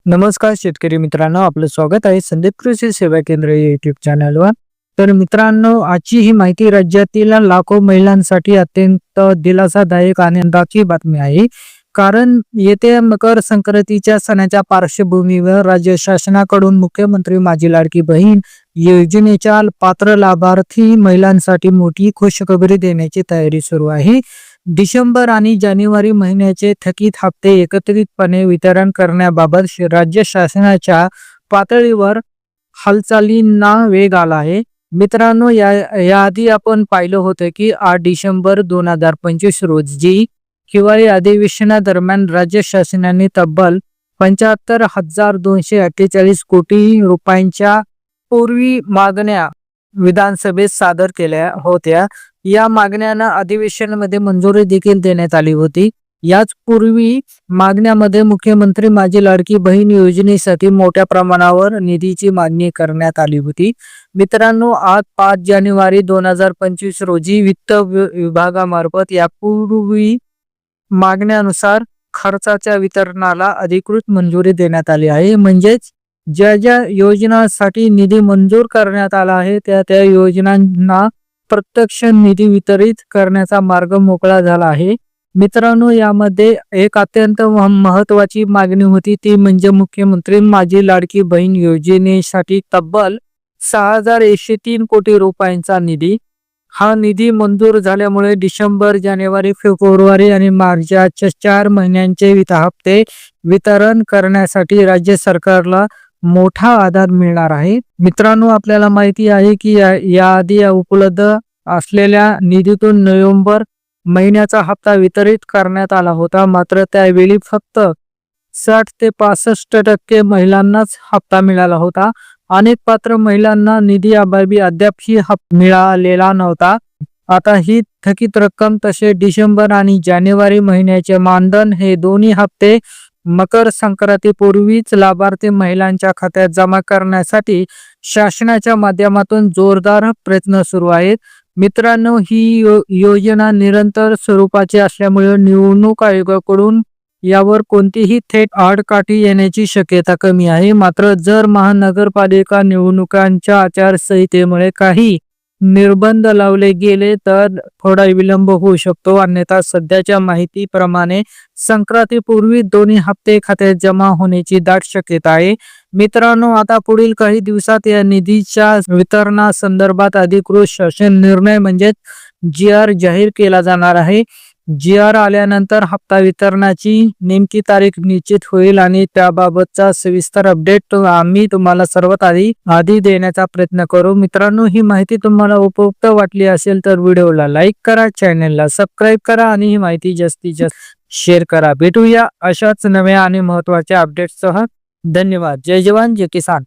नमस्कार शेतकरी मित्रांनो, आपलं स्वागत आहे संदीप कृषी सेवा केंद्र या युट्यूब चॅनलवर. तर मित्रांनो, आजची ही माहिती राज्यातील लाखो महिलांसाठी अत्यंत दिलासादायक आणि आनंदाची बातमी आहे. कारण येत्या मकर संक्रांतीच्या सणाच्या पार्श्वभूमीवर राज्य शासनाकडून मुख्यमंत्री माझी लाडकी बहीण योजनेच्या पात्र लाभार्थी महिलांसाठी मोठी खुशखबरी देण्याची तयारी सुरू आहे. डिसेंबर आणि जानेवारी महिन्याचे थकीत हप्ते एकत्रितपणे वितरण करण्याबाबत राज्य शासनाच्या पातळीवर हालचालींना वेग आला आहे. मित्रांनो, याआधी आपण पाहिलं होतं की 8 डिसेंबर 2025 रोजी हिवाळी अधिवेशनादरम्यान राज्य शासनाने तब्बल 75,248 कोटी रुपयांच्या पूर्वी मागण्या विधानसभेत सादर केल्या होत्या. या मागण्यांना अधिवेशनामध्ये मंजुरी देखील देण्यात आली होती. याच पूर्वी मागण्यामध्ये मुख्यमंत्री माझी लाडकी बहीण योजनेसाठी मोठ्या प्रमाणावर निधीची मागणी करण्यात आली होती. मित्रांनो, आज 5 जानेवारी 2025 रोजी वित्त विभागामार्फत यापूर्वी मागण्यानुसार खर्चाच्या वितरणाला अधिकृत मंजुरी देण्यात आली आहे. म्हणजेच ज्या ज्या योजनांसाठी निधी मंजूर करण्यात आला आहे त्या योजनांना प्रत्यक्ष निधी वितरित करण्याचा मार्ग मोकळा झाला आहे. मित्रांनो, यामध्ये एक अत्यंत महत्वाची मागणी होती, ती म्हणजे मुख्यमंत्री माझी लाडकी बहीण योजनेसाठी तब्बल 6,103 कोटी रुपयांचा निधी. हा निधी मंजूर झाल्यामुळे डिसेंबर, जानेवारी, फेब्रुवारी आणि मार्चच्या 4 महिन्यांचे वित्त हप्ते वितरण करण्यासाठी राज्य सरकारला मोठा आधार मिळणार आहे. मित्रांनो, आपल्याला माहिती आहे की याआधी उपलब्ध असलेल्या निधीतून नोव्हेंबर महिन्याचा हप्ता वितरित करण्यात आला होता. मात्र त्यावेळी फक्त 60 ते 65% महिलांनाच हप्ता मिळाला होता. अनेक पात्र महिलांना निधी अभावी अद्यापही हप्ता मिळालेला नव्हता. आता ही थकीत रक्कम तसे डिसेंबर आणि जानेवारी महिन्याचे मानधन हे दोन्ही हप्ते मकर संक्रांतीपूर्वीच लाभार्थी महिलांच्या खात्यात जमा करण्यासाठी शासनाच्या माध्यमातून जोरदार प्रयत्न सुरू आहेत. मित्रांनो, ही योजना निरंतर स्वरूपाची असल्यामुळे निवडणूक आयोगाकडून यावर कोणतीही थेट आडकाठी येण्याची शक्यता कमी आहे. मात्र जर महानगरपालिका निवडणुकांच्या आचारसंहितेमुळे काही निर्बंध लावले गेले तर थोडा विलंब होऊ शकतो. अन्यथा सध्याच्या माहितीप्रमाणे संक्रांतीपूर्वी दोन्ही हप्ते खात्यात जमा होण्याची दाट शक्यता आहे. मित्रांनो, आता पुढील काही दिवसात या निधीच्या वितरणासंदर्भात अधिकृत शासन निर्णय म्हणजे GR जाहीर केला जाणार आहे. GR आल्यानंतर हप्ता वितरणाची नेमकी तारीख निश्चित होईल आणि त्याबाबतचा सविस्तर अपडेट आम्ही तुम्हाला सर्वात आधी देण्याचा प्रयत्न करू. मित्रांनो, ही माहिती तुम्हाला उपयुक्त वाटली असेल तर व्हिडिओला लाईक करा, चॅनलला सबस्क्राईब करा आणि ही माहिती जास्तीत जास्त शेअर करा. भेटूया अशाच नव्या आणि महत्त्वाच्या अपडेट्ससह. धन्यवाद. जय जवान, जय किसान.